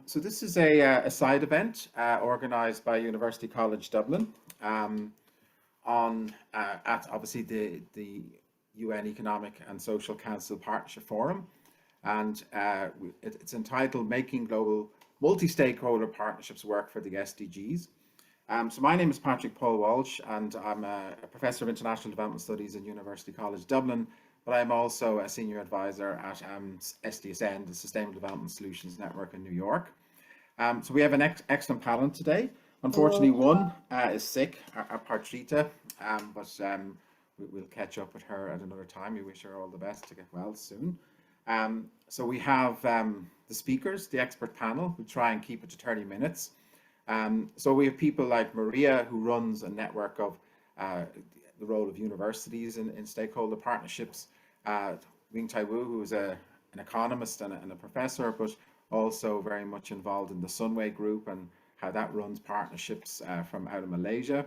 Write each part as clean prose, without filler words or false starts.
So this is a side event organised by University College Dublin at obviously the UN Economic and Social Council Partnership Forum, and it's entitled Making Global Multi-Stakeholder Partnerships Work for the SDGs. So my name is Patrick Paul Walsh, and I'm a Professor of International Development Studies at University College Dublin, but I'm also a Senior Advisor at SDSN, the Sustainable Development Solutions Network in New York. So we have an excellent panel today. Unfortunately, one is sick, our Partrita, but we'll catch up with her at another time. We wish her all the best to get well soon. So we have the speakers, the expert panel. We'll try and keep it to 30 minutes. So we have people like María, who runs a network of the role of universities in stakeholder partnerships. Thye, who is an economist and a professor, but also very much involved in the Sunway group and how that runs partnerships from out of Malaysia.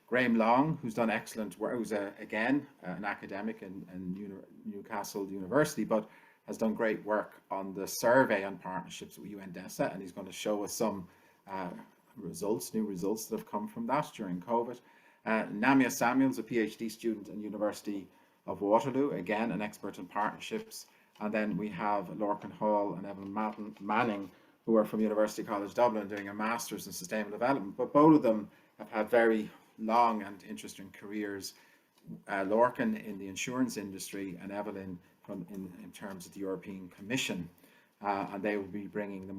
Graham Long, who's done excellent work, who's again an academic in Newcastle University, but has done great work on the survey on partnerships with UNDESA, and he's going to show us some new results that have come from that during COVID. Naima Samuel's a PhD student in University of Waterloo, again an expert in partnerships. And then we have Lorcán and Eibhilin Manning, who are from University College Dublin doing a Master's in Sustainable Development, but both of them have had very long and interesting careers. Lorcán in the insurance industry and Eibhilin in terms of the European Commission, and they will be bringing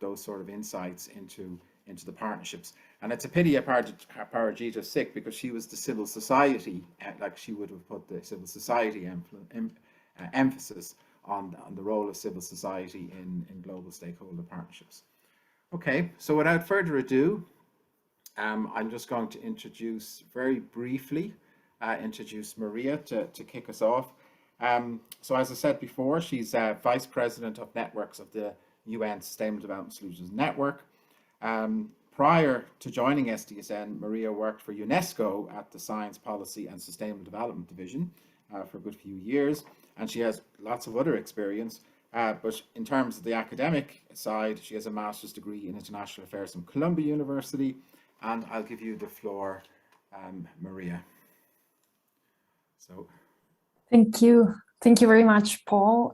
those sort of insights into the partnerships. And it's a pity Parajita's sick, because she was the civil society, like she would have put the civil society emphasis on the role of civil society in global stakeholder partnerships. Okay, so without further ado, I'm just going to introduce very briefly, María to kick us off. So as I said before, she's Vice President of Networks of the UN Sustainable Development Solutions Network. Prior to joining SDSN, María worked for UNESCO at the Science Policy and Sustainable Development Division for a good few years, and she has lots of other experience. But in terms of the academic side, she has a master's degree in international affairs from Columbia University, and I'll give you the floor, María. So. Thank you. Thank you very much, Paul,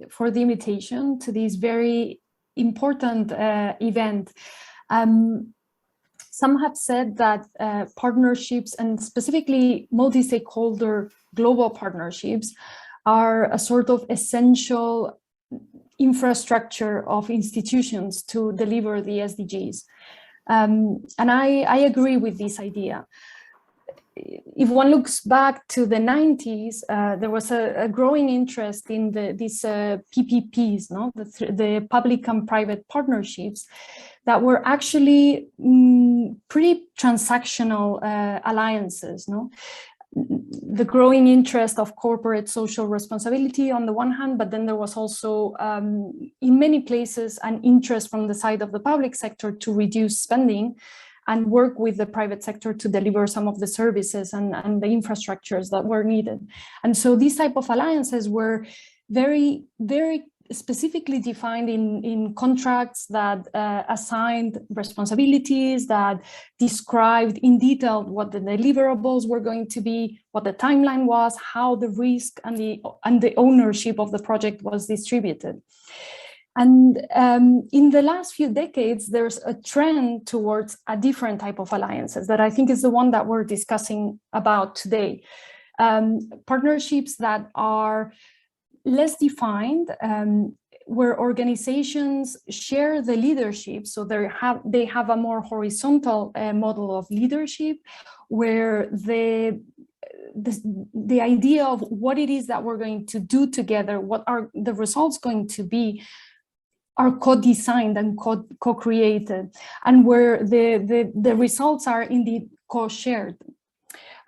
for the invitation to this very important event. Some have said that partnerships, and specifically multi-stakeholder global partnerships, are a sort of essential infrastructure of institutions to deliver the SDGs. And I agree with this idea. If one looks back to the 90s, there was a growing interest in these PPPs, no? the public and private partnerships that were actually pretty transactional alliances. No? The growing interest of corporate social responsibility on the one hand, but then there was also, in many places, an interest from the side of the public sector to reduce spending and work with the private sector to deliver some of the services and the infrastructures that were needed. And so these type of alliances were very, very specifically defined in contracts that assigned responsibilities, that described in detail what the deliverables were going to be, what the timeline was, how the risk and the ownership of the project was distributed. And in the last few decades, there's a trend towards a different type of alliances that I think is the one that we're discussing about today. Partnerships that are less defined, where organizations share the leadership, so they have a more horizontal model of leadership, where the idea of what it is that we're going to do together, what are the results going to be, are co-designed and co-created, and where the results are indeed co-shared.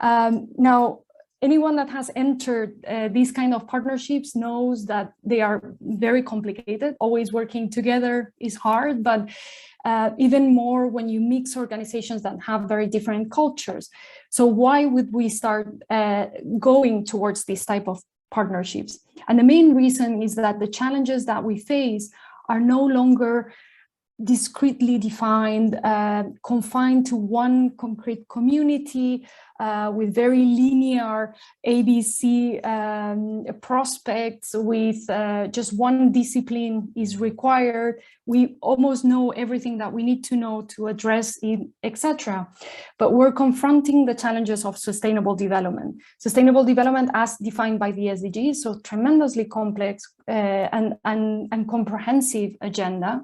Now, anyone that has entered these kind of partnerships knows that they are very complicated. Always working together is hard, but even more when you mix organizations that have very different cultures. So why would we start going towards this type of partnerships? And the main reason is that the challenges that we face are no longer discretely defined, confined to one concrete community with very linear ABC prospects with just one discipline is required. We almost know everything that we need to know to address it, etc. But we're confronting the challenges of sustainable development. Sustainable development as defined by the SDGs, so tremendously complex and comprehensive agenda.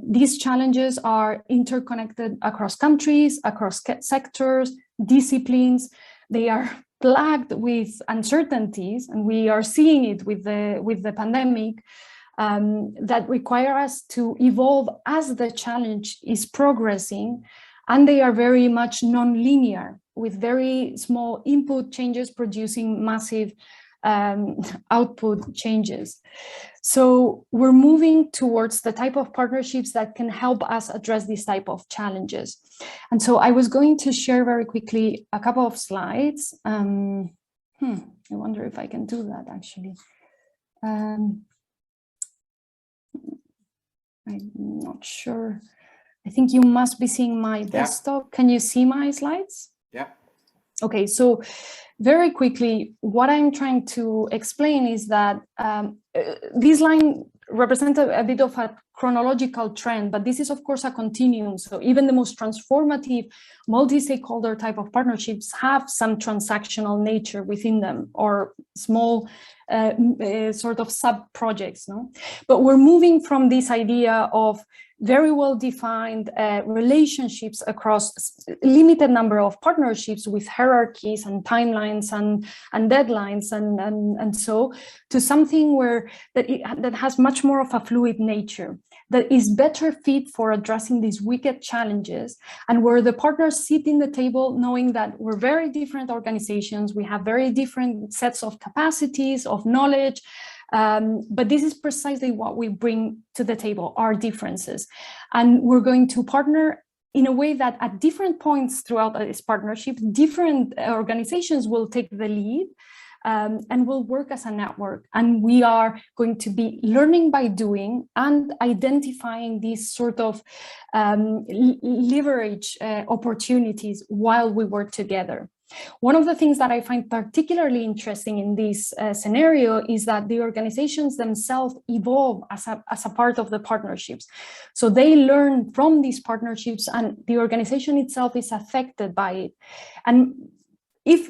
These challenges are interconnected across countries, across sectors, disciplines. They are plagued with uncertainties, and we are seeing it with the pandemic, that require us to evolve as the challenge is progressing, and they are very much non-linear, with very small input changes producing massive output changes. So we're moving towards the type of partnerships that can help us address this type of challenges. And so I was going to share very quickly a couple of slides. I wonder if I can do that actually. I'm not sure. I think you must be seeing my desktop. Yeah. Can you see my slides? Yeah. Okay, so very quickly, what I'm trying to explain is that this line represents a bit of a chronological trend, but this is of course a continuum. So even the most transformative multi-stakeholder type of partnerships have some transactional nature within them, or small sort of sub-projects, no? But we're moving from this idea of very well-defined relationships across limited number of partnerships with hierarchies and timelines and deadlines and so to something where that has much more of a fluid nature, that is better fit for addressing these wicked challenges, and where the partners sit in the table knowing that we're very different organizations, we have very different sets of capacities, of knowledge, but this is precisely what we bring to the table, our differences. And we're going to partner in a way that at different points throughout this partnership, different organizations will take the lead and will work as a network. And we are going to be learning by doing and identifying these sort of leverage opportunities while we work together. One of the things that I find particularly interesting in this scenario is that the organizations themselves evolve as a part of the partnerships. So they learn from these partnerships, and the organization itself is affected by it. And if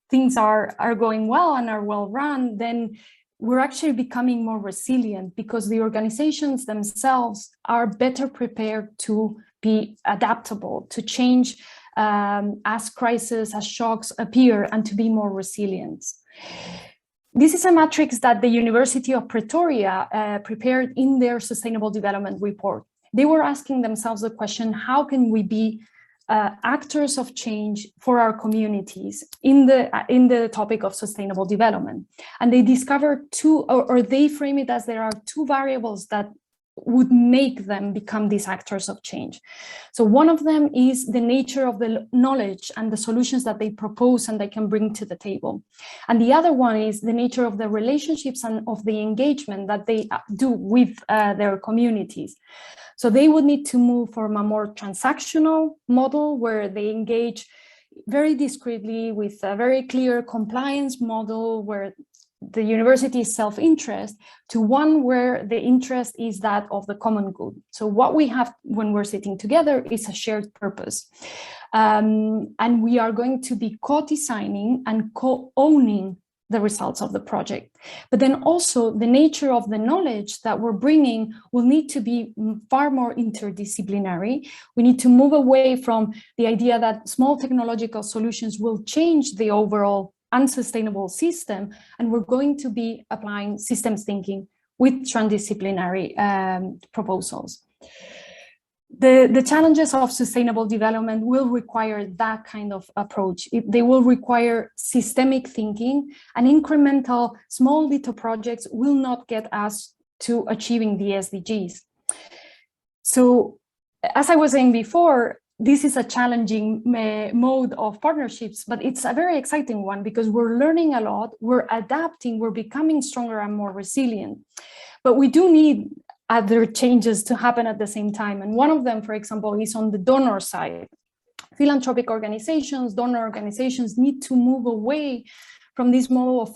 things are going well and are well run, then we're actually becoming more resilient, because the organizations themselves are better prepared to be adaptable, to change as crises, as shocks appear, and to be more resilient. This is a matrix that the University of Pretoria prepared in their Sustainable Development Report. They were asking themselves the question, how can we be actors of change for our communities in the topic of sustainable development? And they discovered two, or they frame it as there are two variables that would make them become these actors of change. So one of them is the nature of the knowledge and the solutions that they propose and they can bring to the table. And the other one is the nature of the relationships and of the engagement that they do with their communities. So they would need to move from a more transactional model where they engage very discreetly with a very clear compliance model where the university's self-interest, to one where the interest is that of the common good. So what we have when we're sitting together is a shared purpose. And we are going to be co-designing and co-owning the results of the project. But then also the nature of the knowledge that we're bringing will need to be far more interdisciplinary. We need to move away from the idea that small technological solutions will change the overall unsustainable system, and we're going to be applying systems thinking with transdisciplinary proposals. The challenges of sustainable development will require that kind of approach. They will require systemic thinking, and incremental small little projects will not get us to achieving the SDGs. So, as I was saying before, this is a challenging mode of partnerships, but it's a very exciting one because we're learning a lot, we're adapting, we're becoming stronger and more resilient. But we do need other changes to happen at the same time. And one of them, for example, is on the donor side. Philanthropic organizations, donor organizations need to move away from this model of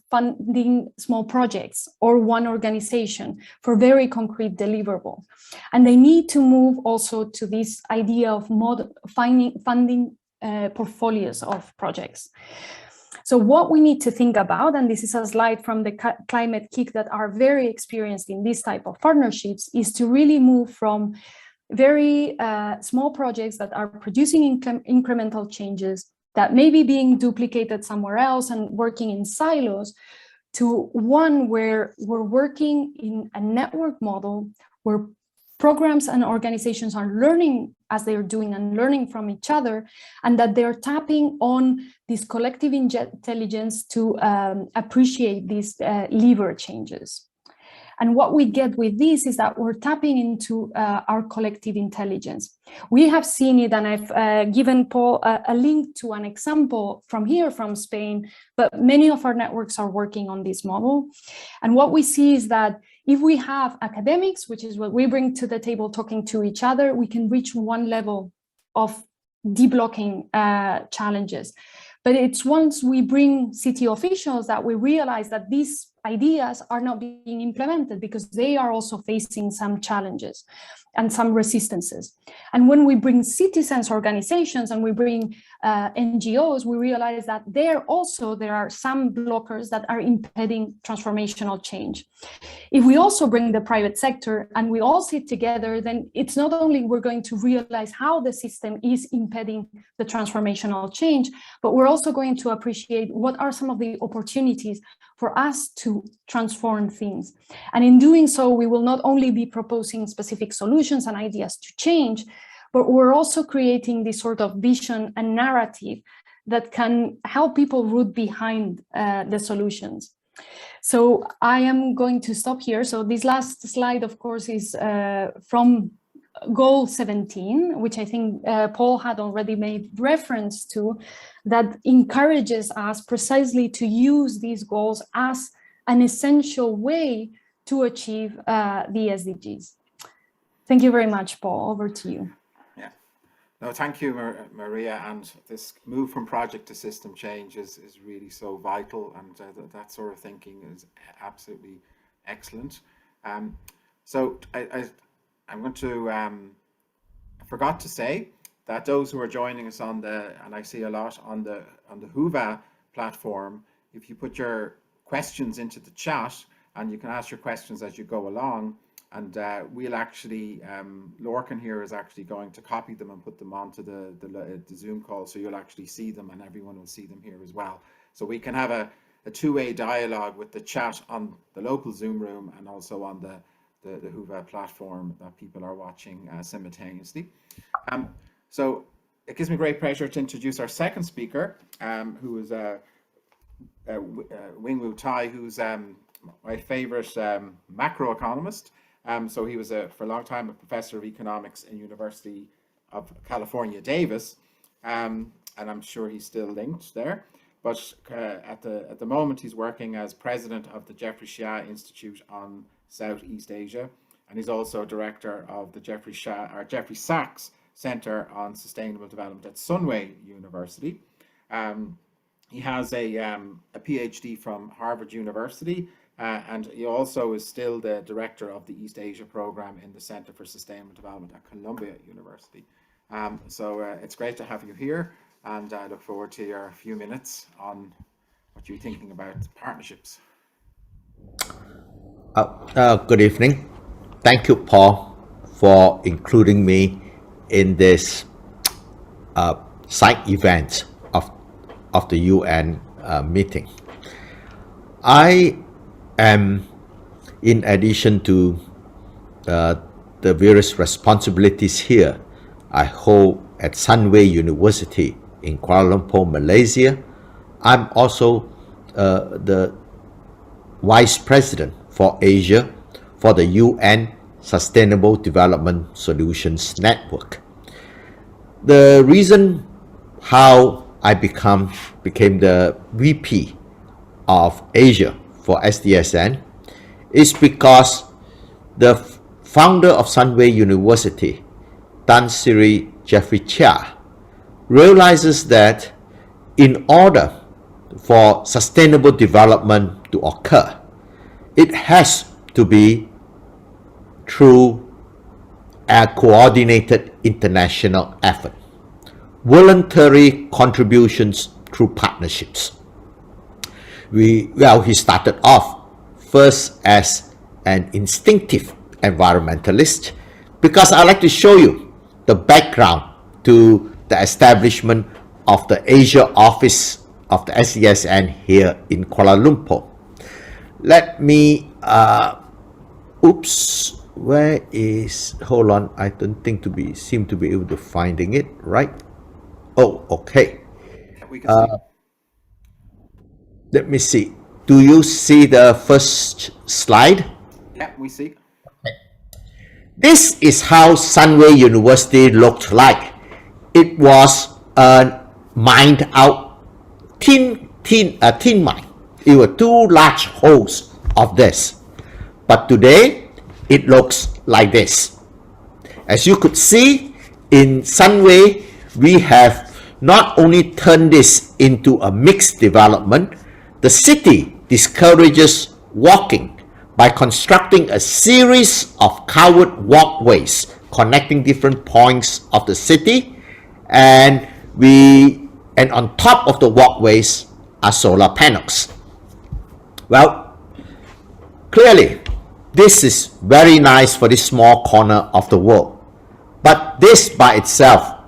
funding small projects or one organization for very concrete deliverable. And they need to move also to this idea of funding portfolios of projects. So what we need to think about, and this is a slide from the Climate Kick that are very experienced in this type of partnerships, is to really move from very small projects that are producing incremental changes that may be being duplicated somewhere else and working in silos, to one where we're working in a network model where programs and organizations are learning as they're doing and learning from each other, and that they're tapping on this collective intelligence to appreciate these lever changes. And what we get with this is that we're tapping into our collective intelligence. We have seen it, and I've given Paul a link to an example from here, from Spain, but many of our networks are working on this model. And what we see is that if we have academics, which is what we bring to the table, talking to each other, we can reach one level of deblocking challenges. But it's once we bring city officials that we realize that these ideas are not being implemented because they are also facing some challenges and some resistances. And when we bring citizens organizations and we bring NGOs, we realize that there are some blockers that are impeding transformational change. If we also bring the private sector and we all sit together, then it's not only we're going to realize how the system is impeding the transformational change, but we're also going to appreciate what are some of the opportunities for us to transform things. And in doing so, we will not only be proposing specific solutions and ideas to change, but we're also creating this sort of vision and narrative that can help people root behind the solutions. So I am going to stop here. So this last slide, of course, is from Goal 17, which I think Paul had already made reference to, that encourages us precisely to use these goals as an essential way to achieve the SDGs. Thank you very much, Paul. Over to you. Yeah. No, thank you, Maria. And this move from project to system change is really so vital, and that sort of thinking is absolutely excellent. So I'm going to, I forgot to say that those who are joining us on the, and I see a lot on the Whova platform, if you put your questions into the chat, and you can ask your questions as you go along, and we'll actually, Lorcán here is actually going to copy them and put them onto the Zoom call, so you'll actually see them and everyone will see them here as well. So we can have a two-way dialogue with the chat on the local Zoom room and also on the Whova platform that people are watching simultaneously. So it gives me great pleasure to introduce our second speaker, who is Wing-Woo Thye, who's my favorite macroeconomist. So he was for a long time a professor of economics in University of California, Davis, and I'm sure he's still linked there. But at the moment, he's working as president of the Jeffrey Institute on Southeast Asia, and he's also director of the Jeffrey Sachs Center on Sustainable Development at Sunway University. He has a PhD from Harvard University, and he also is still the director of the East Asia program in the Center for Sustainable Development at Columbia University. So it's great to have you here, and I look forward to your few minutes on what you're thinking about partnerships. Good evening. Thank you, Paul, for including me in this side event of the UN meeting. I am, in addition to the various responsibilities here, I hold at Sunway University in Kuala Lumpur, Malaysia. I'm also the Vice President for Asia for the UN Sustainable Development Solutions Network. The reason how I became the VP of Asia for SDSN is because the founder of Sunway University, Tan Sri Jeffrey Chia, realizes that in order for sustainable development to occur, it has to be through a coordinated international effort, voluntary contributions through partnerships. He started off first as an instinctive environmentalist, because I'd like to show you the background to the establishment of the Asia office of the SDSN here in Kuala Lumpur. Let me, hold on, I don't think seem to be able to finding it, right? Oh, okay. We can see. Let me see. Do you see the first slide? Yeah, we see. This is how Sunway University looked like. It was a mined out tin mine. It were two large holes of this. But today, it looks like this. As you could see, in Sunway, we have not only turned this into a mixed development, the city discourages walking by constructing a series of covered walkways connecting different points of the city, and on top of the walkways are solar panels. Well, clearly, this is very nice for this small corner of the world, but this by itself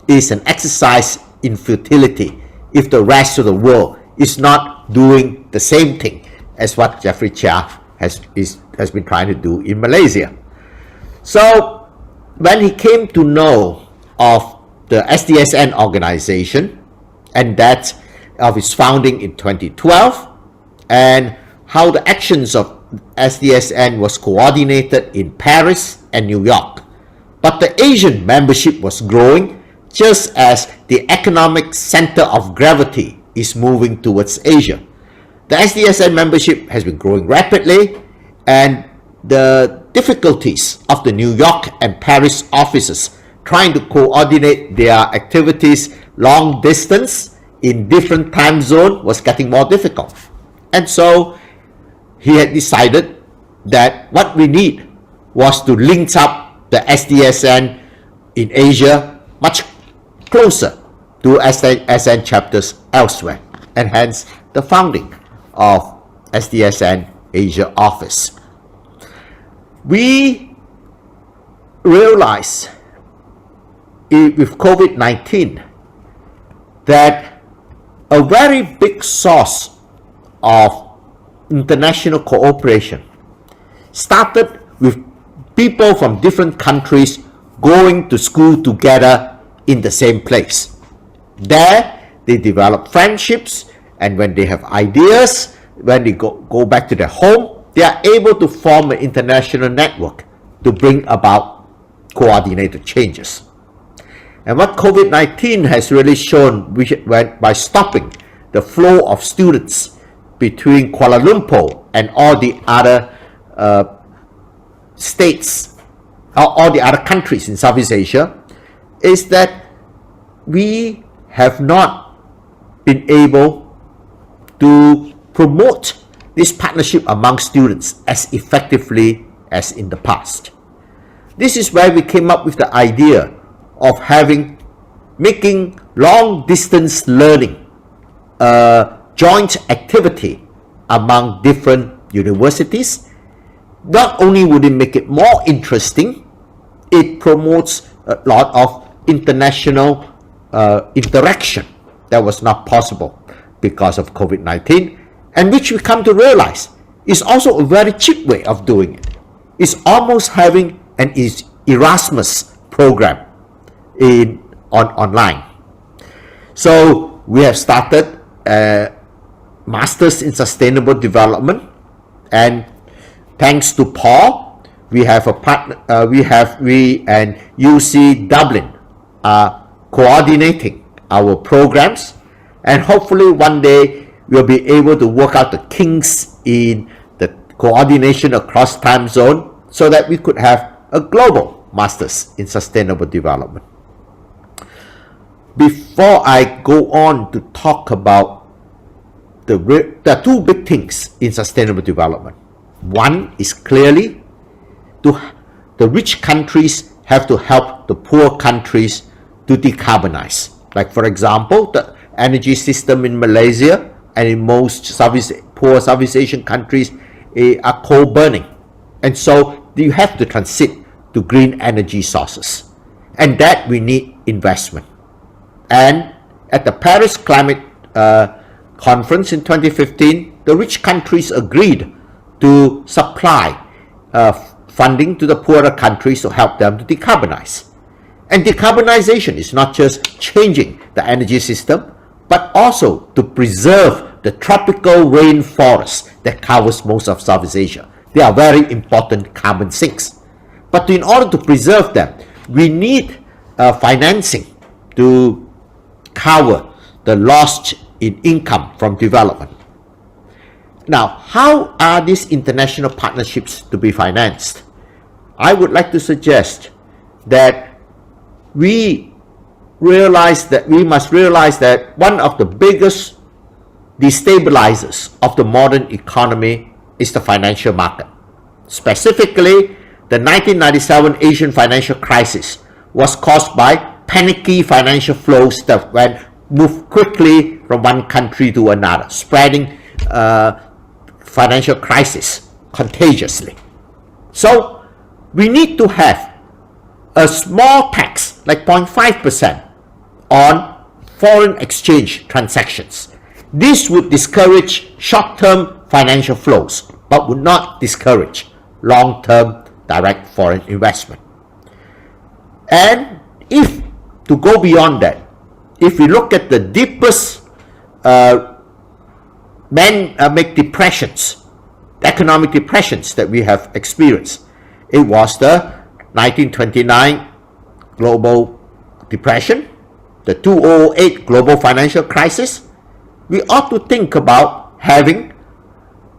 is an exercise in futility if the rest of the world is not doing the same thing as what Jeffrey Chia has been trying to do in Malaysia. So when he came to know of the SDSN organization and that of its founding in 2012, and how the actions of SDSN was coordinated in Paris and New York, but the Asian membership was growing just as the economic center of gravity is moving towards Asia. The SDSN membership has been growing rapidly, and the difficulties of the New York and Paris offices trying to coordinate their activities long distance in different time zones was getting more difficult. And so he had decided that what we need was to link up the SDSN in Asia much closer to SDSN chapters elsewhere, and hence the founding of SDSN Asia office. We realize with COVID-19 that a very big source of international cooperation started with people from different countries going to school together in the same place. There, they develop friendships, and when they have ideas, when they go back to their home, they are able to form an international network to bring about coordinated changes. And what COVID-19 has really shown, by stopping the flow of students between Kuala Lumpur and all the other states, or all the other countries in Southeast Asia, is that we have not been able to promote this partnership among students as effectively as in the past. This is where we came up with the idea of making long distance learning a joint activity among different universities. Not only would it make it more interesting, it promotes a lot of international interaction that was not possible because of COVID-19, and which we come to realize is also a very cheap way of doing it. It's almost having an Erasmus program online. So we have started a Masters in Sustainable Development, and thanks to Paul, we have a partner. We and UC Dublin are coordinating our programs, and hopefully one day we'll be able to work out the kinks in the coordination across time zone so that we could have a global masters in sustainable development. Before I go on to talk about there are two big things in sustainable development. One is clearly the rich countries have to help the poor countries to decarbonize. Like for example, the energy system in Malaysia and in most poor Southeast Asian countries are coal burning. And so you have to transit to green energy sources. And that we need investment. And at the Paris Climate Conference in 2015, the rich countries agreed to supply funding to the poorer countries to help them to decarbonize. And decarbonization is not just changing the energy system, but also to preserve the tropical rainforest that covers most of Southeast Asia. They are very important carbon sinks. But in order to preserve them, we need financing to cover the loss in income from development. Now, how are these international partnerships to be financed? I would like to suggest that we must realize that one of the biggest destabilizers of the modern economy is the financial market. Specifically, the 1997 Asian financial crisis was caused by panicky financial flows that moved quickly from one country to another, spreading financial crisis contagiously. So we need to have a small tax, like 0.5%, on foreign exchange transactions. This would discourage short-term financial flows, but would not discourage long-term direct foreign investment. And if, to go beyond that, if we look at the deepest economic depressions that we have experienced, it was the 1929 global depression, the 2008 global financial crisis. We ought to think about having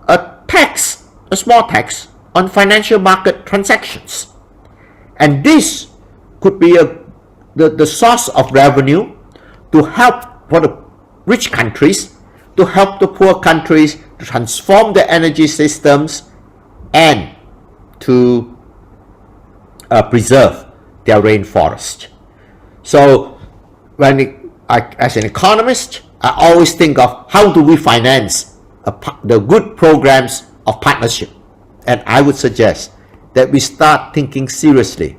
a small tax on financial market transactions. And this could be the source of revenue to help for the rich countries, to help the poor countries to transform their energy systems and to preserve their rainforest. So as an economist, I always think of how do we finance the good programs of partnership. And I would suggest that we start thinking seriously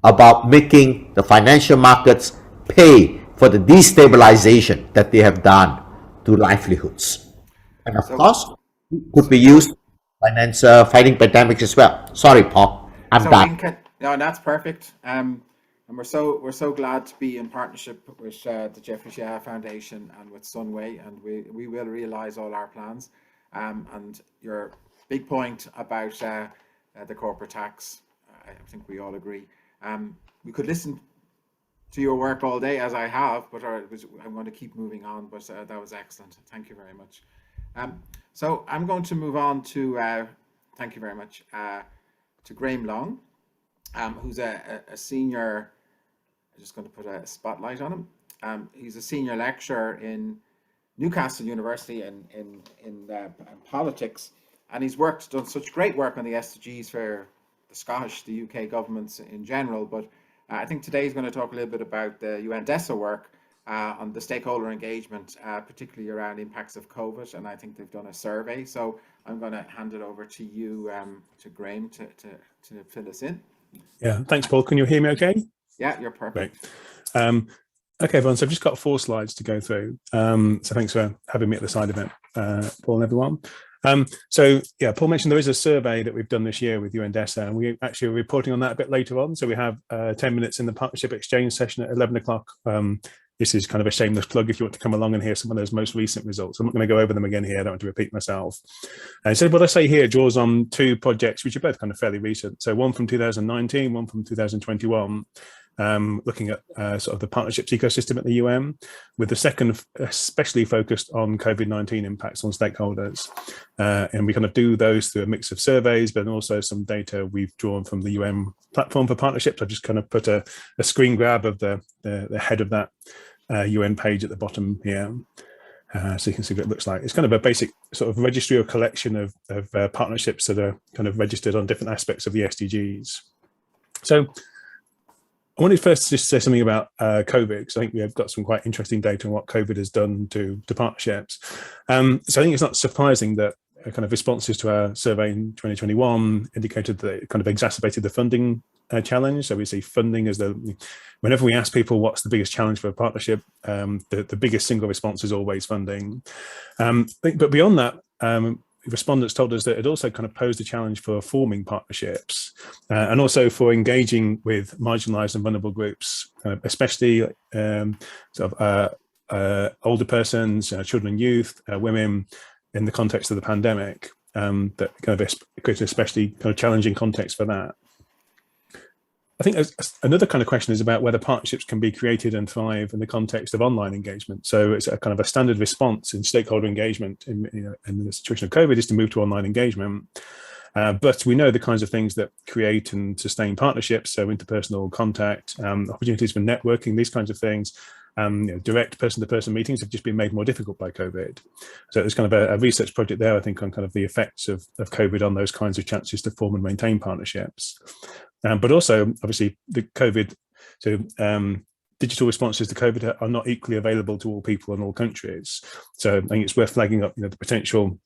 about making the financial markets pay for the destabilization that they have done to livelihoods. And of course, it could be used to finance fighting pandemics as well. Sorry, Paul, I'm done. No, that's perfect. And we're so glad to be in partnership with the Jeffrey Shea Foundation and with Sunway, and we will realise all our plans. And your big point about the corporate tax, I think we all agree. We could listen to your work all day, as I have, but I'm going to keep moving on. But that was excellent. Thank you very much. So I'm going to move on to thank you very much to Graham Long, who's a senior. I'm just going to put a spotlight on him. He's a senior lecturer in Newcastle University in politics, and he's done such great work on the SDGs for the Scottish, the UK governments in general. But I think today he's going to talk a little bit about the UNDESA work on the stakeholder engagement, particularly around impacts of COVID. And I think they've done a survey. So I'm going to hand it over to you, to Graham, to fill us in. Yeah, thanks, Paul. Can you hear me okay? Yeah, you're perfect. Great. Okay, everyone, so I've just got 4 slides to go through. So thanks for having me at the side event, Paul and everyone. So yeah, Paul mentioned there is a survey that we've done this year with UNDESA, and we actually are reporting on that a bit later on. So we have 10 minutes in the partnership exchange session at 11 o'clock. This is kind of a shameless plug if you want to come along and hear some of those most recent results. I'm not going to go over them again here. I don't want to repeat myself. And so what I say here draws on 2 projects, which are both kind of fairly recent. So one from 2019, one from 2021. looking at sort of the partnerships ecosystem at the UN, with the second especially focused on COVID-19 impacts on stakeholders. And we kind of do those through a mix of surveys, but also some data we've drawn from the UN platform for partnerships. I've just kind of put a screen grab of the head of that UN page at the bottom here. So you can see what it looks like. It's kind of a basic sort of registry or collection of partnerships that are kind of registered on different aspects of the SDGs. So I wanted first to just say something about COVID, because I think we have got some quite interesting data on what COVID has done to partnerships. So I think it's not surprising that kind of responses to our survey in 2021 indicated that it kind of exacerbated the funding challenge. So we see funding as whenever we ask people what's the biggest challenge for a partnership, the biggest single response is always funding. But beyond that, respondents told us that it also kind of posed a challenge for forming partnerships and also for engaging with marginalized and vulnerable groups, especially sort of older persons, children and youth, women, in the context of the pandemic, that kind of created a especially kind of challenging context for that. I think another kind of question is about whether partnerships can be created and thrive in the context of online engagement. So it's a kind of a standard response in stakeholder engagement in the situation of COVID is to move to online engagement. But we know the kinds of things that create and sustain partnerships, so interpersonal contact, opportunities for networking, these kinds of things. Direct person-to-person meetings have just been made more difficult by COVID. So there's kind of a research project there, I think, on kind of the effects of COVID on those kinds of chances to form and maintain partnerships. But also, obviously, the COVID, so digital responses to COVID are not equally available to all people in all countries. So I think it's worth flagging up, the potential.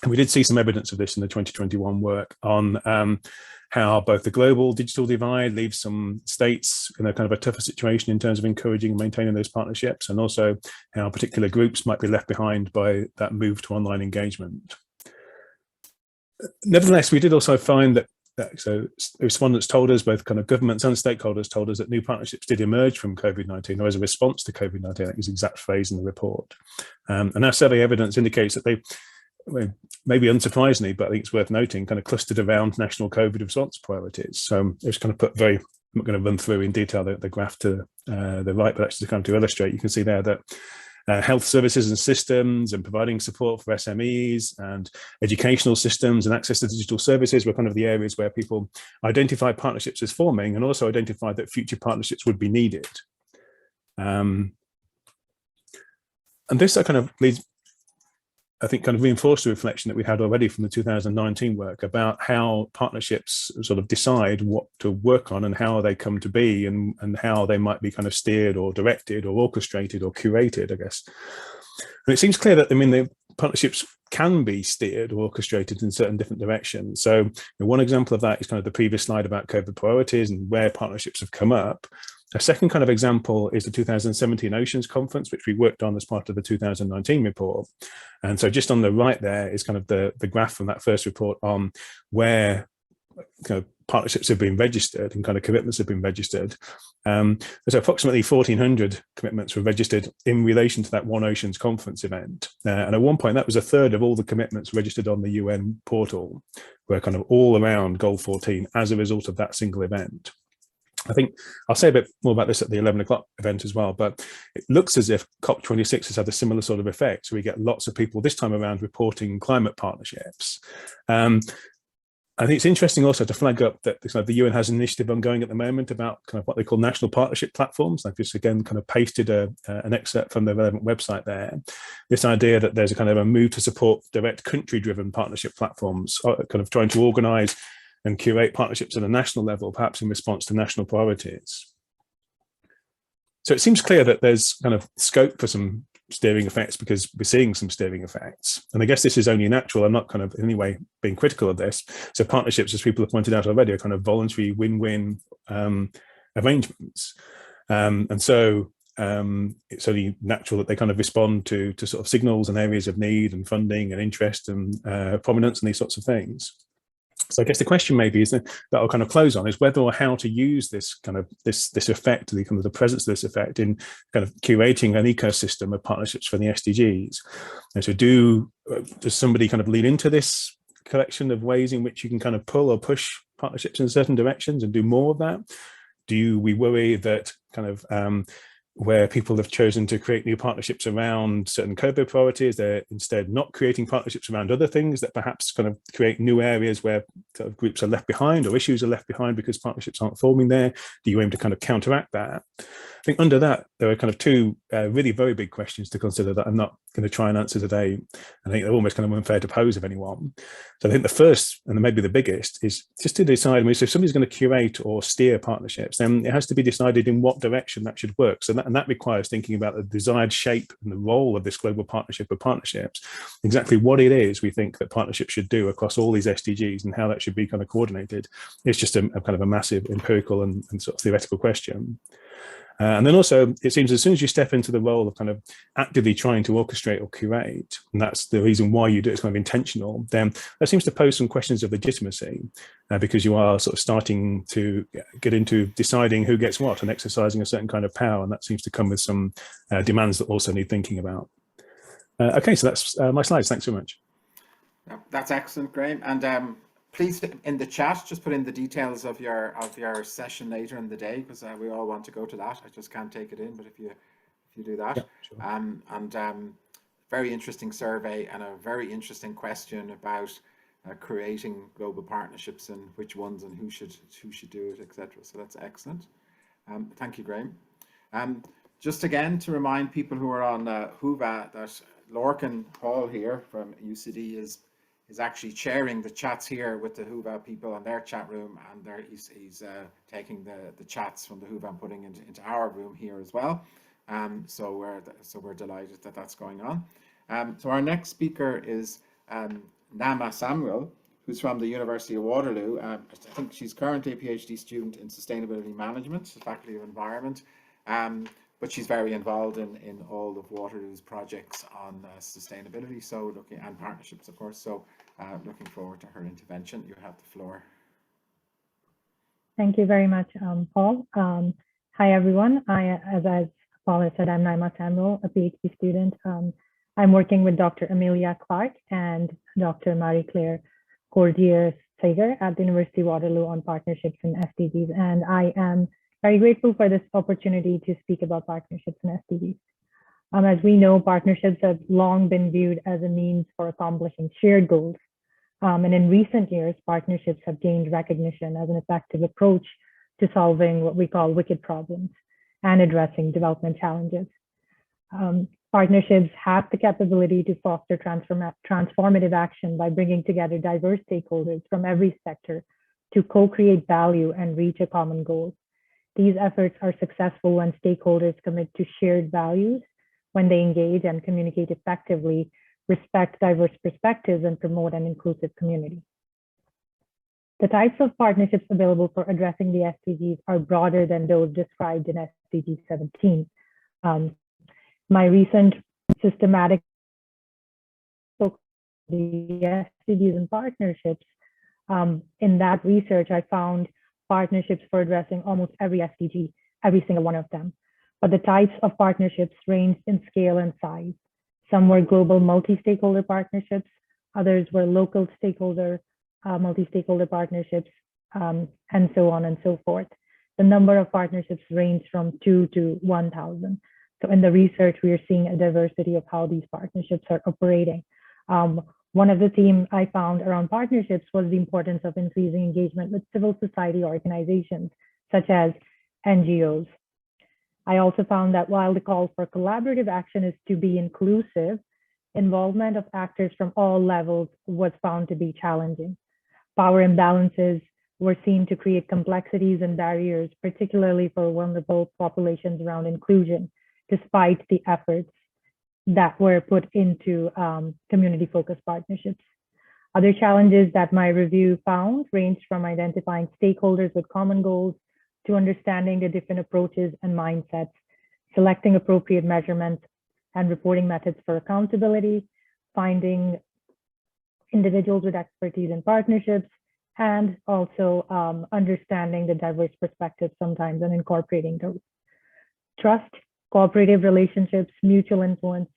And we did see some evidence of this in the 2021 work on how both the global digital divide leaves some states in a kind of a tougher situation in terms of encouraging and maintaining those partnerships, and also how particular groups might be left behind by that move to online engagement. Nevertheless, we did also find that so respondents told us, both kind of governments and stakeholders told us, that new partnerships did emerge from COVID-19 or as a response to COVID-19, I think is the exact phrase in the report. And our survey evidence indicates that they, maybe unsurprisingly, but I think it's worth noting, kind of clustered around national COVID response priorities. So it's kind of put I'm not going to run through in detail the graph to the right, but actually kind of to illustrate, you can see there that health services and systems and providing support for SMEs and educational systems and access to digital services were kind of the areas where people identified partnerships as forming and also identified that future partnerships would be needed. And this kind of leads, I think, kind of reinforced the reflection that we had already from the 2019 work about how partnerships sort of decide what to work on and how they come to be, and how they might be kind of steered or directed or orchestrated or curated, I guess. And it seems clear that, the partnerships can be steered or orchestrated in certain different directions. So one example of that is kind of the previous slide about COVID priorities and where partnerships have come up. A second kind of example is the 2017 Oceans Conference, which we worked on as part of the 2019 report. And so just on the right there is kind of the graph from that first report on where kind of partnerships have been registered and kind of commitments have been registered. There's approximately 1,400 commitments were registered in relation to that One Oceans Conference event. And at one point, that was a third of all the commitments registered on the UN portal, were kind of all around Goal 14 as a result of that single event. I think I'll say a bit more about this at the 11 o'clock event as well, but it looks as if COP26 has had a similar sort of effect. So we get lots of people this time around reporting climate partnerships. I think it's interesting also to flag up that the UN has an initiative ongoing at the moment about kind of what they call national partnership platforms. I've just again kind of pasted an excerpt from the relevant website there. This idea that there's a kind of a move to support direct country-driven partnership platforms, kind of trying to organise and curate partnerships at a national level, perhaps in response to national priorities. So it seems clear that there's kind of scope for some steering effects, because we're seeing some steering effects. And I guess this is only natural. I'm not kind of in any way being critical of this. So partnerships, as people have pointed out already, are kind of voluntary win-win arrangements. And so it's only natural that they kind of respond to sort of signals and areas of need and funding and interest and prominence and these sorts of things. So I guess the question maybe is that I'll kind of close on is whether or how to use this kind of this effect, the kind of the presence of this effect in kind of curating an ecosystem of partnerships for the SDGs. And so does somebody kind of lead into this collection of ways in which you can kind of pull or push partnerships in certain directions and do more of that? Do we worry that kind of where people have chosen to create new partnerships around certain COVID priorities, they're instead not creating partnerships around other things that perhaps kind of create new areas where sort of groups are left behind or issues are left behind because partnerships aren't forming there? Do you aim to kind of counteract that? I think under that, there are kind of two really very big questions to consider that I'm not going to try and answer today. I think they're almost kind of unfair to pose of anyone. So I think the first, and maybe the biggest, is just to decide, I mean, so if somebody's going to curate or steer partnerships, then it has to be decided in what direction that should work. So that requires thinking about the desired shape and the role of this global partnership of partnerships, exactly what it is we think that partnerships should do across all these SDGs and how that should be kind of coordinated. It's just a kind of a massive empirical and sort of theoretical question. And then also, it seems as soon as you step into the role of kind of actively trying to orchestrate or curate, and that's the reason why you do it, it's kind of intentional, then that seems to pose some questions of legitimacy, because you are sort of starting to get into deciding who gets what and exercising a certain kind of power, and that seems to come with some demands that also need thinking about. Okay, so that's my slides. Thanks so much. That's excellent, Graham. And please, in the chat, just put in the details of your session later in the day, because we all want to go to that. I just can't take it in, but if you do that, yeah, sure. Very interesting survey and a very interesting question about creating global partnerships and which ones and who should do it, etc. So that's excellent. Thank you, Graham. Just again to remind people who are on Whova that Lorcán Paul here from UCD is actually chairing the chats here with the Whova people on their chat room, and he's taking the chats from the Whova and putting into our room here as well. So we're delighted that that's going on. So our next speaker is Naima, who's from the University of Waterloo. I think she's currently a PhD student in sustainability management, Faculty of Environment. But she's very involved in all of Waterloo's projects on sustainability, and partnerships, of course. So looking forward to her intervention. You have the floor. Thank you very much, Paul. Hi, everyone. As Paul has said, I'm Naima Samuel, a PhD student. I'm working with Dr. Amelia Clark and Dr. Marie-Claire Cordier-Sager at the University of Waterloo on partnerships and SDGs. And I am very grateful for this opportunity to speak about partnerships and SDGs. As we know, partnerships have long been viewed as a means for accomplishing shared goals. And in recent years, partnerships have gained recognition as an effective approach to solving what we call wicked problems and addressing development challenges. Partnerships have the capability to foster transformative action by bringing together diverse stakeholders from every sector to co-create value and reach a common goal. These efforts are successful when stakeholders commit to shared values, when they engage and communicate effectively, respect diverse perspectives, and promote an inclusive community. The types of partnerships available for addressing the SDGs are broader than those described in SDG 17. My recent systematic focus on the SDGs and partnerships, in that research, I found partnerships for addressing almost every SDG, every single one of them. But the types of partnerships range in scale and size. Some were global multi-stakeholder partnerships, others were local stakeholder, multi-stakeholder partnerships, and so on and so forth. The number of partnerships range from 2 to 1,000. So in the research, we are seeing a diversity of how these partnerships are operating. One of the themes I found around partnerships was the importance of increasing engagement with civil society organizations, such as NGOs. I also found that while the call for collaborative action is to be inclusive, involvement of actors from all levels was found to be challenging. Power imbalances were seen to create complexities and barriers, particularly for vulnerable populations around inclusion, despite the efforts that were put into community-focused partnerships. Other challenges that my review found ranged from identifying stakeholders with common goals to understanding the different approaches and mindsets, selecting appropriate measurements and reporting methods for accountability, finding individuals with expertise in partnerships, and also understanding the diverse perspectives sometimes and incorporating those. Trust, cooperative relationships, mutual influence,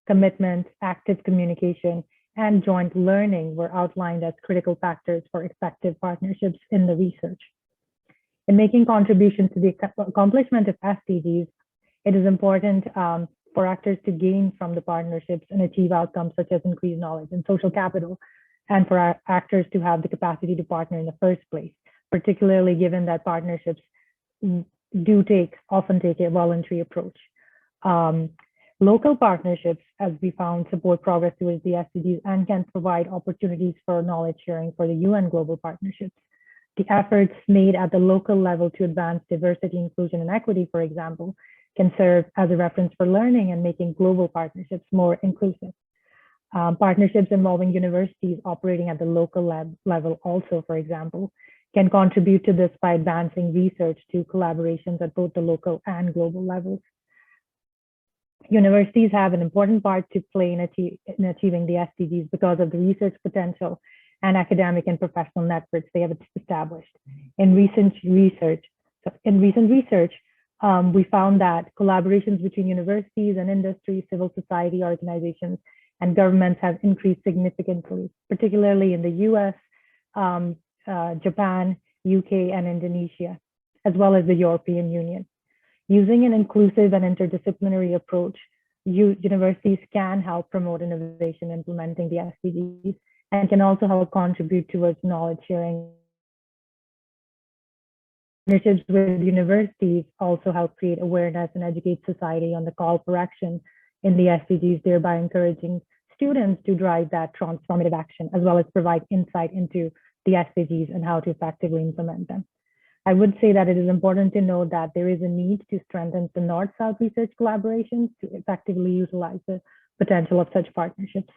commitment, active communication, and joint learning were outlined as critical factors for effective partnerships in the research. In making contributions to the accomplishment of SDGs, it is important for actors to gain from the partnerships and achieve outcomes such as increased knowledge and social capital, and for our actors to have the capacity to partner in the first place, particularly given that partnerships often take a voluntary approach. Local partnerships, as we found, support progress towards the SDGs and can provide opportunities for knowledge sharing for the UN global partnerships. The efforts made at the local level to advance diversity, inclusion, and equity, for example, can serve as a reference for learning and making global partnerships more inclusive. Partnerships involving universities operating at the local level also, for example, can contribute to this by advancing research to collaborations at both the local and global levels. Universities have an important part to play in achieving the SDGs because of the research potential and academic and professional networks they have established. In recent research, we found that collaborations between universities and industry, civil society organizations, and governments have increased significantly, particularly in the US, Japan, UK, and Indonesia, as well as the European Union. Using an inclusive and interdisciplinary approach, universities can help promote innovation implementing the SDGs and can also help contribute towards knowledge sharing. Partnerships with universities also help create awareness and educate society on the call for action in the SDGs, thereby encouraging students to drive that transformative action, as well as provide insight into the SDGs and how to effectively implement them. I would say that it is important to note that there is a need to strengthen the North-South research collaborations to effectively utilize the potential of such partnerships.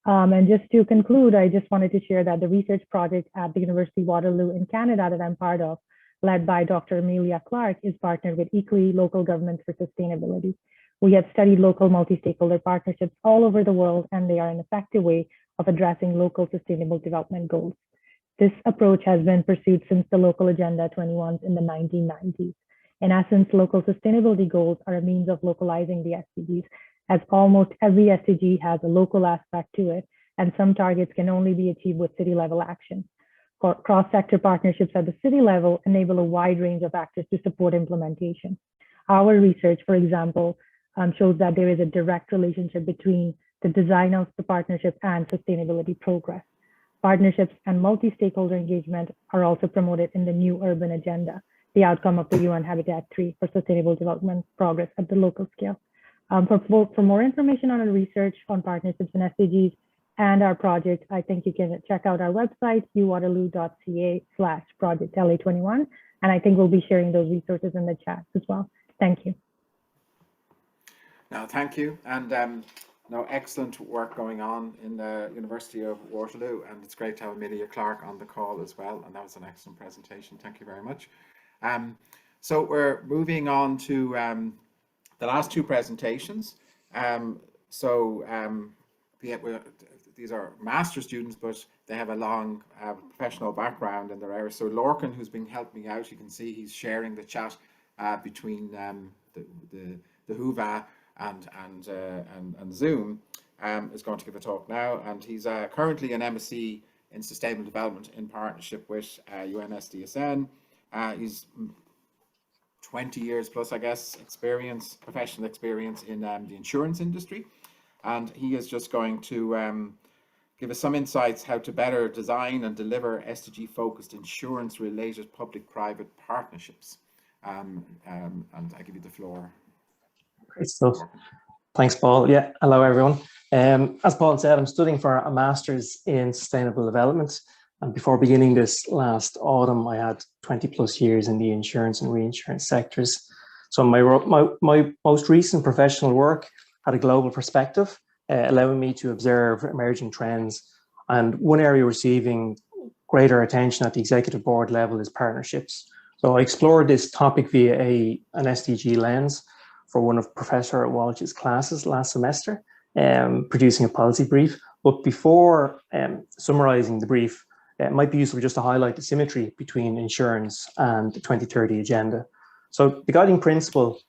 And just to conclude, I just wanted to share that the research project at the University of Waterloo in Canada that I'm part of, led by Dr. Amelia Clark, is partnered with ECOSOC Local Governments for Sustainability. We have studied local multi-stakeholder partnerships all over the world, and they are an effective way of addressing local sustainable development goals. This approach has been pursued since the Local Agenda 21 in the 1990s. In essence, local sustainability goals are a means of localizing the SDGs, as almost every SDG has a local aspect to it, and some targets can only be achieved with city-level action. Cross-sector partnerships at the city level enable a wide range of actors to support implementation. Our research, for example, shows that there is a direct relationship between the design of the partnership and sustainability progress. Partnerships and multi-stakeholder engagement are also promoted in the new urban agenda, the outcome of the UN Habitat 3 for sustainable development progress at the local scale. For more information on our research on partnerships and SDGs and our project, I think you can check out our website, uwaterloo.ca/project LA21. And I think we'll be sharing those resources in the chat as well. Thank you. No, thank you. And excellent work going on in the University of Waterloo, and it's great to have Amelia Clark on the call as well, and that was an excellent presentation. Thank you very much. So we're moving on to the last two presentations. These are master's students, but they have a long professional background in their area. So Lorcán, who's been helping me out, you can see he's sharing the chat between the Whova and Zoom, is going to give a talk now, and he's currently an MSc in Sustainable Development in partnership with UN SDSN. He's 20 years plus, I guess, professional experience in the insurance industry, and he is just going to give us some insights how to better design and deliver SDG-focused insurance-related public-private partnerships. And I give you the floor. Great stuff. Thanks, Paul. Yeah, hello everyone. As Paul said, I'm studying for a master's in sustainable development. And before beginning this last autumn, I had 20 plus years in the insurance and reinsurance sectors. So my most recent professional work had a global perspective, allowing me to observe emerging trends. And one area receiving greater attention at the executive board level is partnerships. So I explored this topic via an SDG lens for one of Professor Walsh's classes last semester, producing a policy brief. But before summarizing the brief, it might be useful just to highlight the symmetry between insurance and the 2030 agenda. So the guiding principle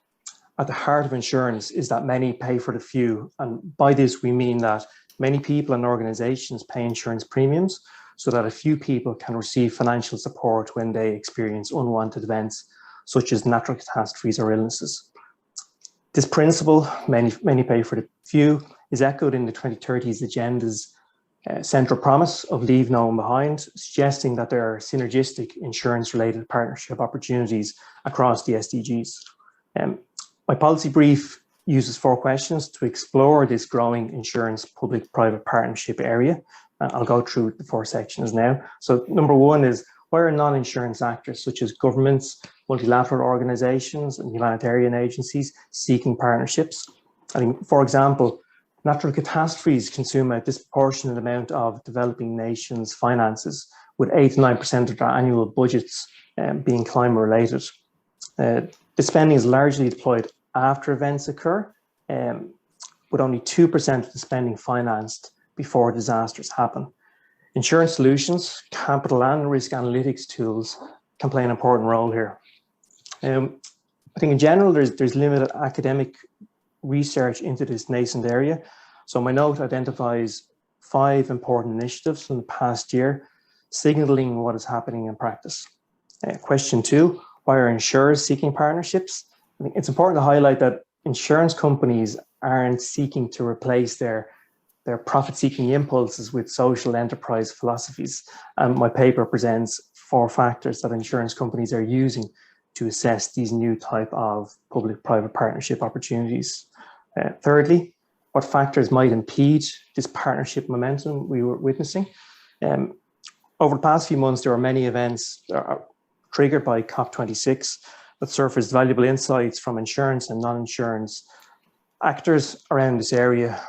at the heart of insurance is that many pay for the few. And by this, we mean that many people and organizations pay insurance premiums so that a few people can receive financial support when they experience unwanted events, such as natural catastrophes or illnesses. This principle, many pay for the few, is echoed in the 2030s agenda's central promise of leave no one behind, suggesting that there are synergistic insurance-related partnership opportunities across the SDGs. My policy brief uses 4 questions to explore this growing insurance public-private partnership area. I'll go through the 4 sections now. So number 1 is, why are non-insurance actors such as governments, multilateral organizations and humanitarian agencies seeking partnerships? I think, for example, natural catastrophes consume a disproportionate amount of developing nations' finances, with 8 to 9% of their annual budgets being climate related. The spending is largely deployed after events occur, with only 2% of the spending financed before disasters happen. Insurance solutions, capital and risk analytics tools can play an important role here. I think in general, there's limited academic research into this nascent area. So my note identifies 5 important initiatives from the past year, signaling what is happening in practice. Question 2, why are insurers seeking partnerships? I think it's important to highlight that insurance companies aren't seeking to replace their profit-seeking impulses with social enterprise philosophies. And my paper presents 4 factors that insurance companies are using to assess these new type of public-private partnership opportunities. Thirdly, what factors might impede this partnership momentum we were witnessing? Over the past few months, there were many events triggered by COP26 that surfaced valuable insights from insurance and non-insurance actors around this area.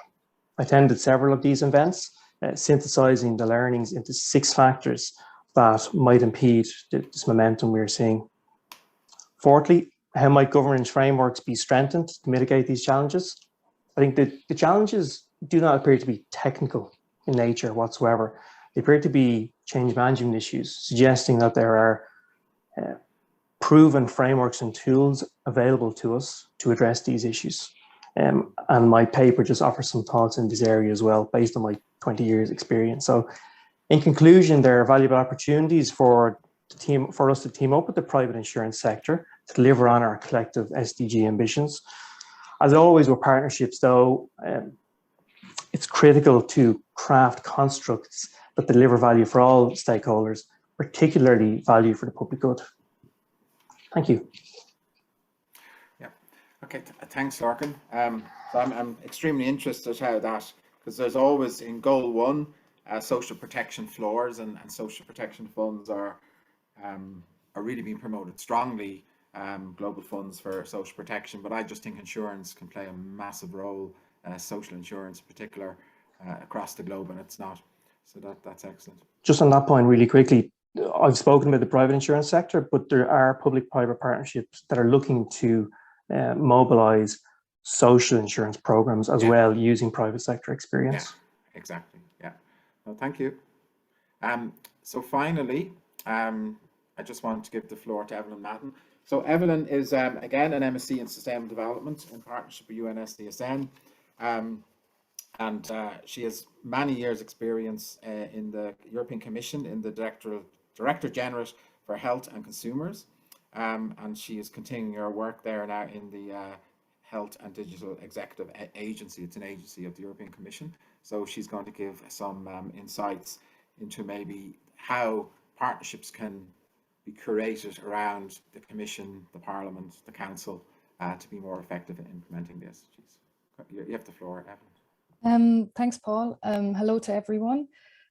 I attended several of these events, synthesizing the learnings into 6 factors that might impede this momentum we're seeing. Fourthly, how might governance frameworks be strengthened to mitigate these challenges? I think that the challenges do not appear to be technical in nature whatsoever. They appear to be change management issues, suggesting that there are proven frameworks and tools available to us to address these issues. And my paper just offers some thoughts in this area as well, based on my 20 years experience. So in conclusion, there are valuable opportunities for us to team up with the private insurance sector to deliver on our collective SDG ambitions. As always with partnerships though, it's critical to craft constructs that deliver value for all stakeholders, particularly value for the public good. Thank you. Yeah, okay, thanks Lorcán. So I'm extremely interested how that, because there's always in goal 1, social protection floors and social protection funds are really being promoted strongly, global funds for social protection, but I just think insurance can play a massive role, social insurance in particular, across the globe, and it's not. So that's excellent. Just on that point really quickly, I've spoken about the private insurance sector, but there are public-private partnerships that are looking to mobilize social insurance programs as well, using private sector experience. Yeah, exactly. Yeah. Well, thank you. So finally, I just want to give the floor to Eibhilin Madden. So Eibhilin is again an MSc in Sustainable Development in partnership with UN SDSN, and she has many years' experience in the European Commission in the Director General for Health and Consumers, and she is continuing her work there now in the Health and Digital Executive Agency. It's an agency of the European Commission. So she's going to give some insights into maybe how partnerships can be curated around the Commission, the Parliament, the Council, to be more effective in implementing the SDGs. You have the floor, Eibhilin. Thanks, Paul. Hello to everyone.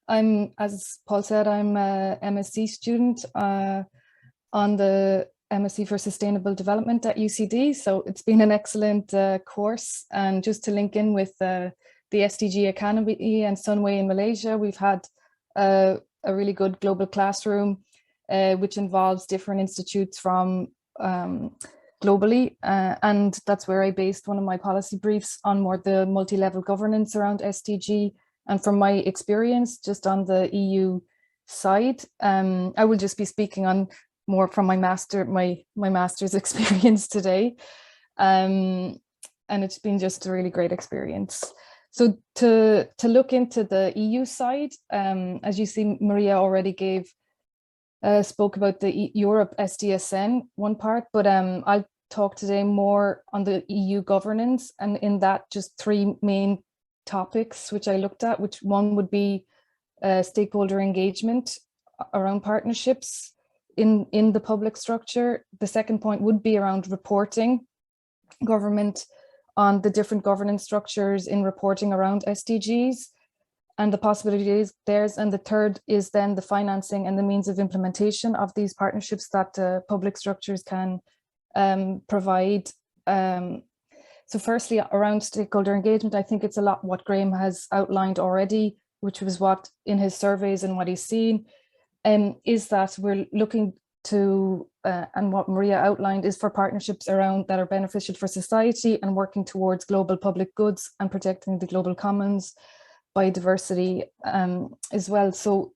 As Paul said, I'm a MSc student on the MSc for Sustainable Development at UCD. So it's been an excellent course. And just to link in with the SDG Academy and Sunway in Malaysia, we've had a really good global classroom, which involves different institutes from globally. And that's where I based one of my policy briefs on more the multi-level governance around SDG. And from my experience, just on the EU side, I will just be speaking on more from my master's experience today. And it's been just a really great experience. So to look into the EU side, as you see, Maria already spoke about the Europe SDSN one part, but I'll talk today more on the EU governance, and in that just three main topics which I looked at, which one would be stakeholder engagement around partnerships in the public structure. The second point would be around reporting government on the different governance structures in reporting around SDGs and the possibilities there's. And the third is then the financing and the means of implementation of these partnerships that public structures can provide. So firstly, around stakeholder engagement, I think it's a lot what Graham has outlined already, which was what in his surveys and what he's seen, is that we're looking to, and what Maria outlined, is for partnerships around that are beneficial for society and working towards global public goods and protecting the global commons, biodiversity as well. So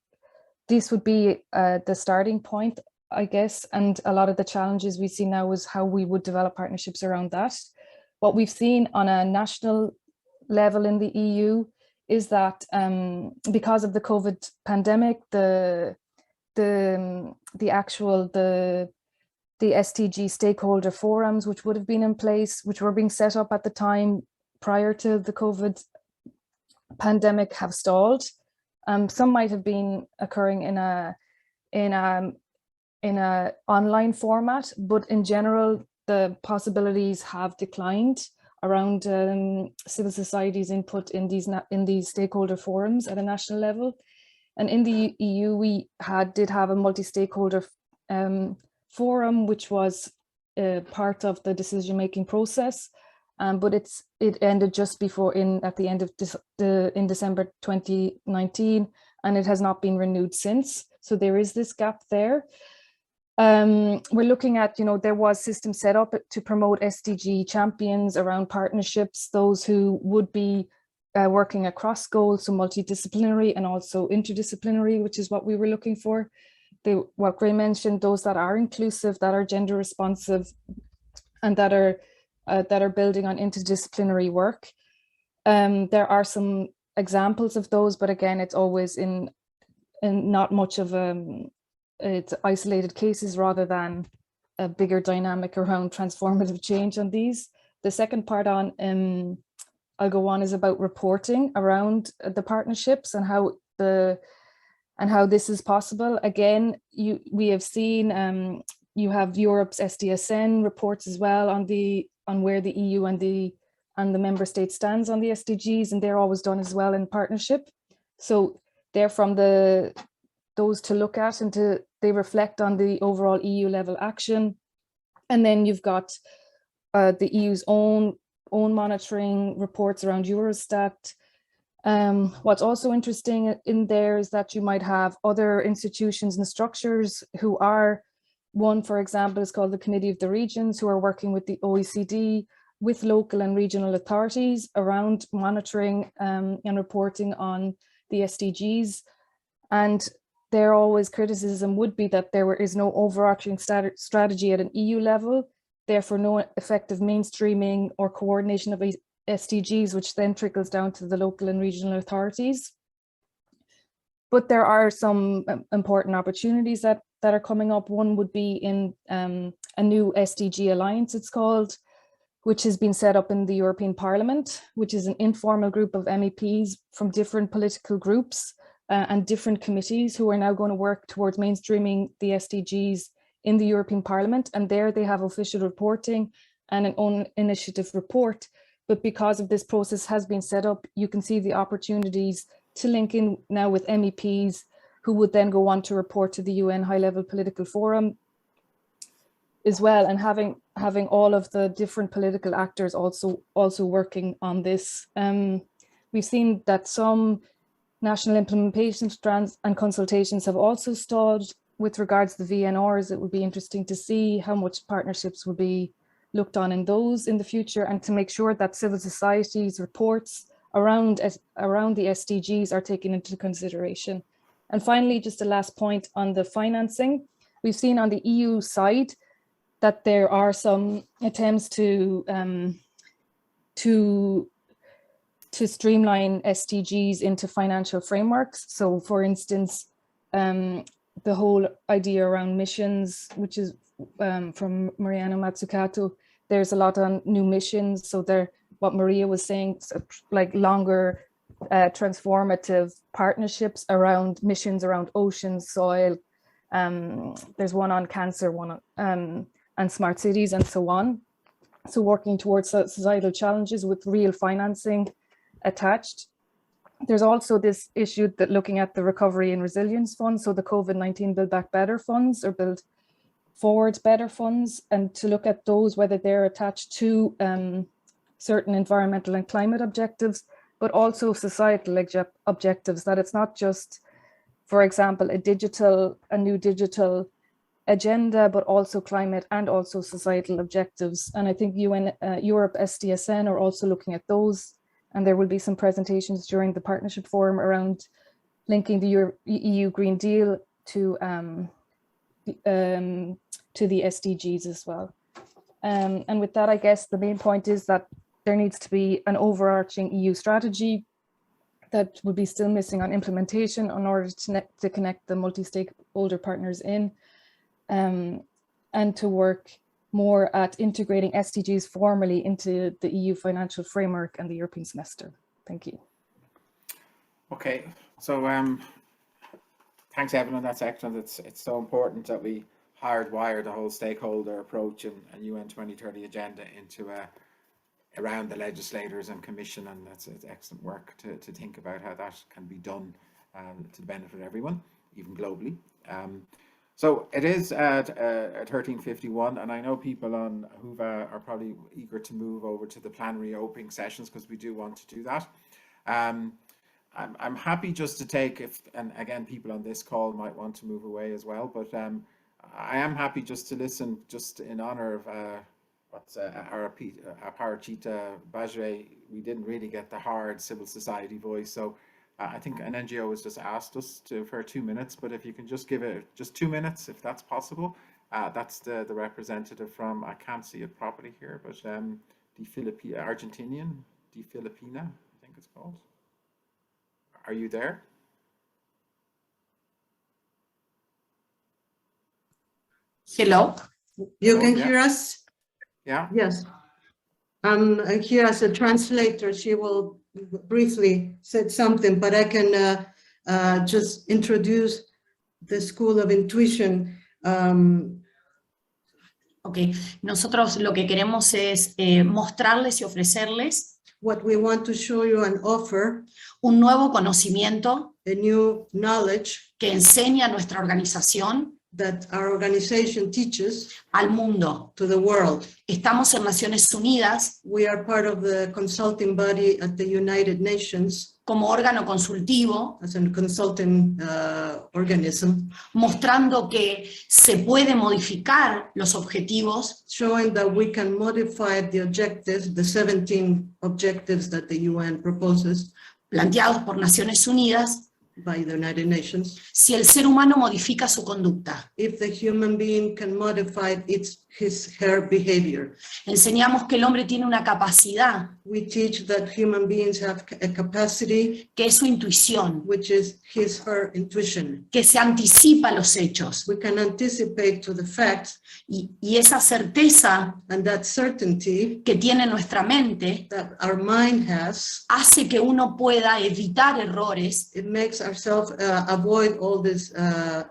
this would be the starting point, I guess, and a lot of the challenges we see now is how we would develop partnerships around that. What we've seen on a national level in the EU is that because of the COVID pandemic, the SDG stakeholder forums, which would have been in place, which were being set up at the time prior to the COVID pandemic, have stalled. Some might have been occurring in a online format, but in general, the possibilities have declined around civil society's input in these stakeholder forums at a national level. And in the EU, we did have a multi-stakeholder forum, which was part of the decision-making process, but it ended just before at the end of in December 2019, and it has not been renewed since. So there is this gap there. We're looking at, there was systems set up to promote SDG champions around partnerships, those who would be working across goals, so multidisciplinary and also interdisciplinary, which is what we were looking for. What Gray mentioned, those that are inclusive, that are gender responsive, and that are building on interdisciplinary work. There are some examples of those, but again, it's always in not much of it's isolated cases rather than a bigger dynamic around transformative change on these. The second part on I'll go on is about reporting around the partnerships and how this is possible. Again, we have seen you have Europe's SDSN reports as well on where the EU and the member state stands on the SDGs, and they're always done as well in partnership. So they're from those to look at, and they reflect on the overall EU level action. And then you've got the EU's own monitoring reports around Eurostat. What's also interesting in there is that you might have other institutions and structures who are, one, for example, is called the Committee of the Regions, who are working with the OECD, with local and regional authorities around monitoring and reporting on the SDGs. And their always criticism would be that there is no overarching strategy at an EU level, therefore no effective mainstreaming or coordination of SDGs, which then trickles down to the local and regional authorities. But there are some important opportunities that are coming up. One would be in a new SDG Alliance, it's called, which has been set up in the European Parliament, which is an informal group of MEPs from different political groups and different committees who are now going to work towards mainstreaming the SDGs in the European Parliament. And there they have official reporting and an own initiative report. But because of this process has been set up, you can see the opportunities to link in now with MEPs who would then go on to report to the UN High-Level Political Forum as well, and having all of the different political actors also working on this. We've seen that some national implementation strands and consultations have also stalled. With regards to the VNRs, it would be interesting to see how much partnerships will be looked on in those in the future, and to make sure that civil society's reports around the SDGs are taken into consideration. And finally, just a last point on the financing. We've seen on the EU side that there are some attempts to to streamline SDGs into financial frameworks. So for instance, the whole idea around missions, which is from Mariana Mazzucato, there's a lot on new missions. So what Maria was saying, like longer transformative partnerships around missions around oceans, soil. There's one on cancer, one on, and smart cities and so on. So working towards societal challenges with real financing attached. There's also this issue that looking at the recovery and resilience funds, so the COVID-19 Build Back Better funds or Build Forward Better funds, and to look at those, whether they're attached to certain environmental and climate objectives, but also societal objectives, that it's not just, for example, a new digital agenda, but also climate and also societal objectives. And I think Europe SDSN are also looking at those. And there will be some presentations during the partnership forum around linking the EU Green Deal to the SDGs as well. And with that, I guess the main point is that there needs to be an overarching EU strategy that would be still missing on implementation in order to connect the multi-stakeholder partners in, and to work more at integrating SDGs formally into the EU financial framework and the European semester. Thank you. Okay, so thanks, Eibhilin. That's excellent. It's so important that we hardwire the whole stakeholder approach and UN 2030 agenda into around the legislators and commission, and it's excellent work to think about how that can be done to the benefit of everyone, even globally. So it is at 13:51, and I know people on Whova are probably eager to move over to the plenary opening sessions because we do want to do that. I'm happy just to take, and again, people on this call might want to move away as well, but I am happy just to listen, just in honor of Aparachita Bajre. We didn't really get the hard civil society voice, so I think an NGO has just asked us for 2 minutes, but if you can just give it just 2 minutes, if that's possible. That's the representative from, I can't see it properly here, but Argentinian, De Filipina, I think it's called. Are you there? Hello, you can hear us? Yeah. Yes. I'm here as a translator. She will briefly say something, but I can just introduce the School of Intuition. Ok, nosotros lo que queremos es mostrarles y ofrecerles what we want to show you and offer, un nuevo conocimiento, a new knowledge que enseña a nuestra organización that our organization teaches al mundo. To the world. Estamos en Naciones Unidas. We are part of the consulting body at the United Nations. Como órgano consultivo, as a consulting organism, mostrando que se puede modificar los objetivos, showing that we can modify the objectives, the 17 objectives that the UN proposes, planteados por Naciones Unidas, by the United Nations, si el ser humano modifica su conducta. If the human being can modify her behavior. Enseñamos que el hombre tiene una capacidad, we teach that human beings have a capacity, que es su intuición, which is her intuition, que se anticipa a los hechos. We can anticipate to the facts, y esa certeza, and that certainty, que tiene nuestra mente, that our mind has, hace que uno pueda evitar errores. It makes ourselves avoid all these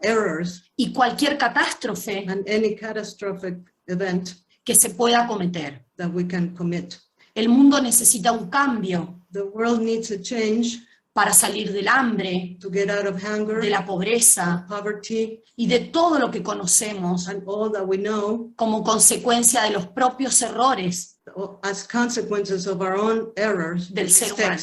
errors, y cualquier catástrofe, and any catastrophic event que se pueda cometer. That we can commit. El mundo necesita un cambio. The world needs a change para salir del hambre, to get out of hunger, de la pobreza, poverty, y de todo lo que conocemos and all that we know, como consecuencia de los propios errores as consequences of our own errors, del ser humano.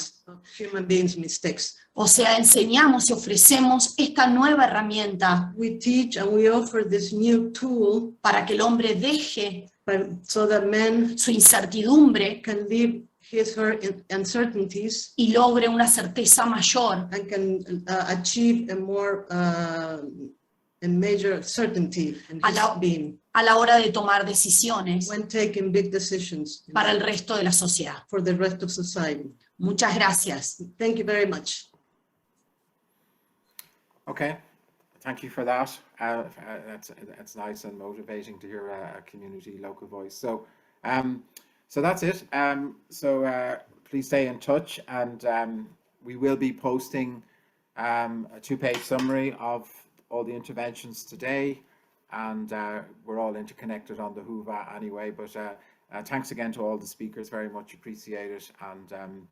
Human beings' mistakes. O sea, enseñamos y ofrecemos esta nueva herramienta. We teach and we offer this new tool para que el hombre deje so that man su incertidumbre can live her uncertainties y logre una certeza mayor and can achieve a more a major certainty in a his la, being a la hora de tomar decisiones when taking big decisions para el resto de la sociedad. for the rest of society. Muchas gracias. Thank you very much. Okay, thank you for that. That's nice and motivating to hear a community local voice. So, so that's it. Please stay in touch, and we will be posting a 2-page summary of all the interventions today, and we're all interconnected on the Whova anyway. But thanks again to all the speakers, very much appreciated, and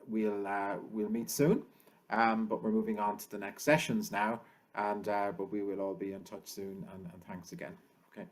we'll meet soon. But we're moving on to the next sessions now, and but we will all be in touch soon. And thanks again. Okay.